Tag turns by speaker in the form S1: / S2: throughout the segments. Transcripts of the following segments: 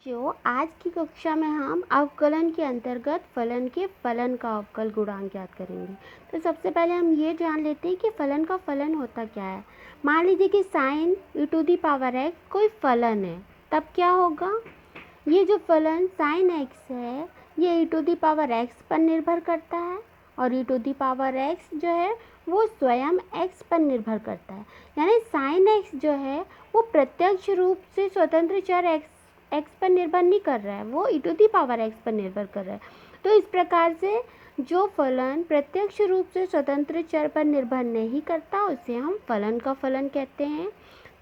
S1: बच्चों, आज की कक्षा में हम अवकलन के अंतर्गत फलन के फलन का अवकल गुणांक ज्ञात करेंगे। तो सबसे पहले हम ये जान लेते हैं कि फलन का फलन होता क्या है। मान लीजिए कि साइन e⁻x कोई फलन है, तब क्या होगा। ये जो फलन साइन x है ये e⁻x पर निर्भर करता है और e⁻x जो है वो स्वयं x पर निर्भर करता है। यानी साइन x जो है वो प्रत्यक्ष रूप से स्वतंत्र चर x पर निर्भर नहीं कर रहा है, वो e⁻x पर निर्भर कर रहा है। तो इस प्रकार से जो फलन प्रत्यक्ष रूप से स्वतंत्र चर पर निर्भर नहीं करता उसे हम फलन का फलन कहते हैं।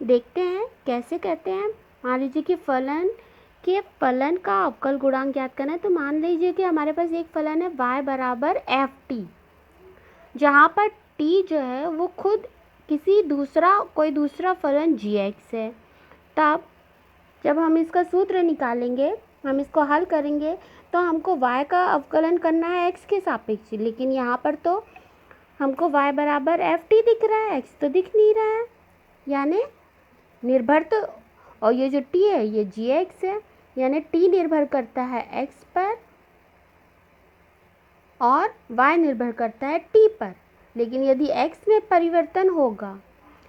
S1: देखते हैं कैसे कहते हैं। मान लीजिए कि फलन के फलन का अवकल गुणांक ज्ञात करना है। तो मान लीजिए कि हमारे पास एक फलन है y बराबर ft, जहाँ पर t जो है वो खुद कोई दूसरा फलन gx है। तब जब हम इसका सूत्र निकालेंगे, हम इसको हल करेंगे तो हमको y का अवकलन करना है x के सापेक्ष, लेकिन यहाँ पर तो हमको y बराबर ft दिख रहा है, x तो दिख नहीं रहा है। यानी निर्भर तो, और ये जो t है ये gx है, यानी t निर्भर करता है x पर और y निर्भर करता है t पर। लेकिन यदि x में परिवर्तन होगा,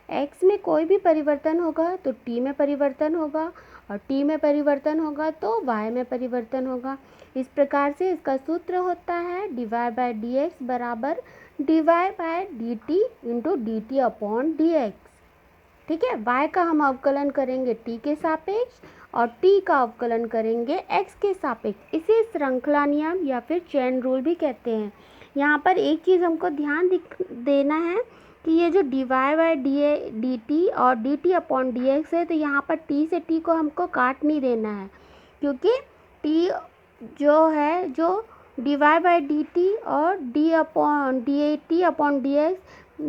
S1: x में कोई भी परिवर्तन होगा तो t में परिवर्तन होगा और t में परिवर्तन होगा तो y में परिवर्तन होगा। इस प्रकार से इसका सूत्र होता है dy/dx बराबर dy/dt into dt upon dx। ठीक है, y का हम अवकलन करेंगे t के सापेक्ष और t का अवकलन करेंगे x के सापेक्ष। इसे श्रृंखला नियम या फिर चेन रूल भी कहते हैं। यहाँ पर एक चीज़ हमको ध्यान देना है कि ये जो dy/dt और dt अपॉन dx है, तो यहाँ पर t से t को हमको काट नहीं देना है, क्योंकि t जो है जो dy/dt और dt अपॉन dx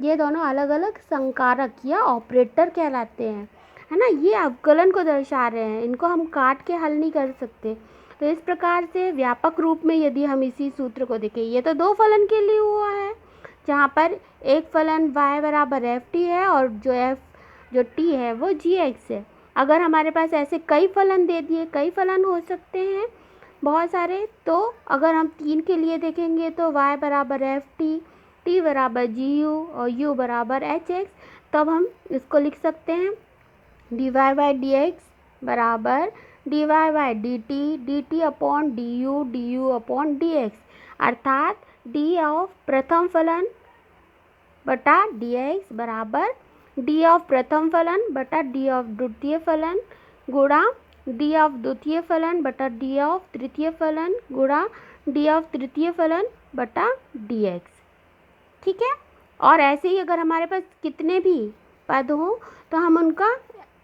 S1: ये दोनों अलग अलग संकारक या ऑपरेटर कहलाते हैं, है ना। ये अवकलन को दर्शा रहे हैं, इनको हम काट के हल नहीं कर सकते। तो इस प्रकार से व्यापक रूप में यदि हम इसी सूत्र को देखें, ये तो दो फलन के लिए हुआ है, जहाँ पर एक फलन y बराबर ft है और जो t है वो gx है। अगर हमारे पास ऐसे कई फलन दे दिए, कई फलन हो सकते हैं बहुत सारे, तो अगर हम 3 के लिए देखेंगे तो y बराबर ft, t बराबर gu और u बराबर hx, तब हम इसको लिख सकते हैं dy/dx बराबर dy/dt dt upon du upon dx, अर्थात d ऑफ प्रथम फलन बटा dx बराबर d ऑफ प्रथम फलन बटा d ऑफ द्वितीय फलन गुणा d ऑफ द्वितीय फलन बटा d ऑफ तृतीय फलन गुणा d ऑफ तृतीय फलन बटा dx। ठीक है, और ऐसे ही अगर हमारे पास कितने भी पद हों तो हम उनका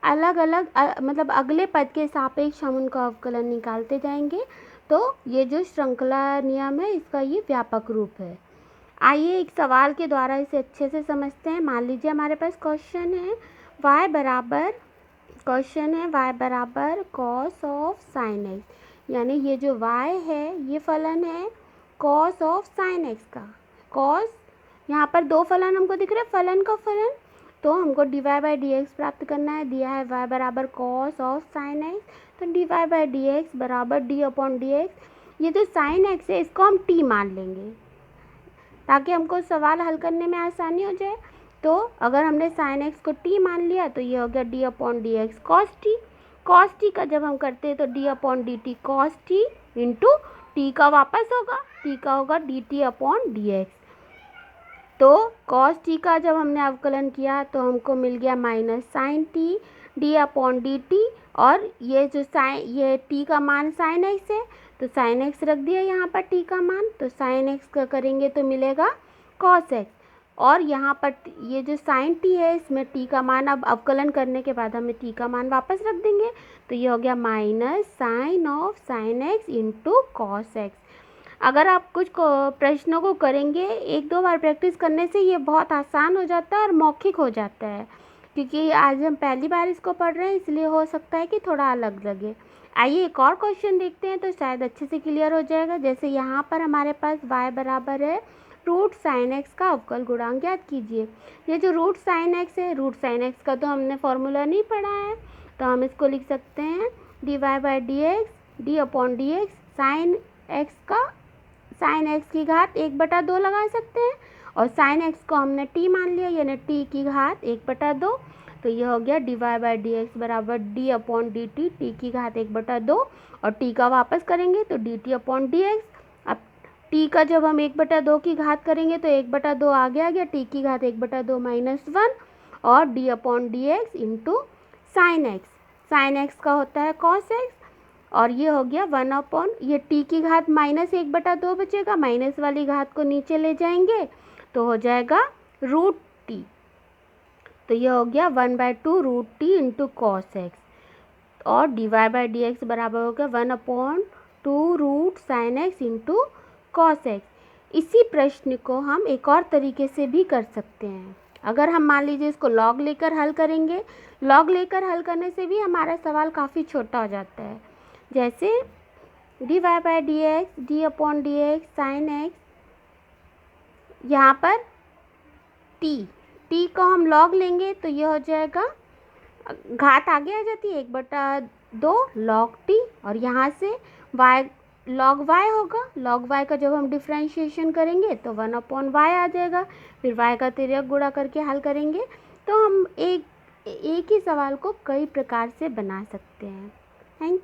S1: अलग अलग मतलब अगले पद के सापेक्ष हम उनका अवकलन निकालते जाएंगे। तो ये जो श्रृंखला नियम है इसका ये व्यापक रूप है। आइए एक सवाल के द्वारा इसे अच्छे से समझते हैं। मान लीजिए हमारे पास क्वेश्चन है y बराबर cos ऑफ साइन x, यानी ये जो y है ये फलन है cos ऑफ साइन x का। cos, यहाँ पर दो फलन हमको दिख रहे हैं, फलन का फलन, तो हमको dy/dx प्राप्त करना है। दिया है y बराबर cos ऑफ साइन x, तो dy/dx बराबर d अपॉन dx। ये जो साइन x है इसको हम t मान लेंगे ताकि हमको सवाल हल करने में आसानी हो जाए। तो अगर हमने साइन x को t मान लिया तो ये हो गया d upon dx cos t का जब हम करते हैं तो d upon dt cos t into t का वापस होगा, t का होगा dt अपॉन dx। तो cos t का जब हमने अवकलन किया तो हमको मिल गया minus sine t d upon dt, और ये जो ये t का मान साइन x है तो साइन x रख दिया यहाँ पर t का मान, तो साइन x का करेंगे तो मिलेगा cos x, और यहाँ पर ये जो साइन t है इसमें t का मान अब अवकलन करने के बाद हमें t का मान वापस रख देंगे, तो ये हो गया minus sine of sine x into cos x। अगर आप कुछ प्रश्नों को करेंगे, एक दो बार प्रैक्टिस करने से ये बहुत आसान हो जाता है और मौखिक हो जाता है, क्योंकि आज हम पहली बार इसको पढ़ रहे हैं इसलिए हो सकता है कि थोड़ा अलग लगे। आइए एक और क्वेश्चन देखते हैं तो शायद अच्छे से क्लियर हो जाएगा। जैसे यहाँ पर हमारे पास y बराबर है रूट साइन x का अवकल गुणांक ज्ञात कीजिए। ये जो रूट साइन x है, रूट साइन x का तो हमने फॉर्मूला नहीं पढ़ा है, तो हम इसको लिख सकते हैं dy/dx D upon d x sine x का साइन एक्स की घात 1/2 लगा सकते हैं, और साइन एक्स को हमने टी मान लिया यानी टी की घात 1/2। तो ये हो गया d y by d x बराबर d upon d t, t की घात 1/2, और टी का वापस करेंगे तो d t upon d x. अब टी का जब हम 1/2 की घात करेंगे तो 1/2 आगे आ गया, टी की घात 1/2 -1, और D upon d x into sine x. Sine x का होता है कॉस एक्स, और ये हो गया 1 अपॉन ये टी की घात -1/2 बचेगा, माइनस वाली घात को नीचे ले जाएंगे तो हो जाएगा रूट टी। तो ये हो गया 1/2 root t into cos x, और d y by d x बराबर हो गया 1/2 root sine x into cos x. इसी प्रश्न को हम एक और तरीके से भी कर सकते हैं। अगर हम मान लीजिए इसको लॉग लेकर हल करेंगे, लॉग लेकर हल करने से भी हमारा सवाल काफ़ी छोटा हो जाता है। जैसे d y by d x d upon d x sine x, यहाँ पर टी को हम लॉग लेंगे तो ये हो जाएगा, घात आगे आ जाती है 1/2 लॉग टी, और यहाँ से y लॉग y होगा। लॉग y का जब हम डिफ्रेंशिएशन करेंगे तो 1/y आ जाएगा, फिर y का तिर्यक गुणा करके हल करेंगे तो हम एक ही सवाल को कई प्रकार से बना सकते हैं। थैंक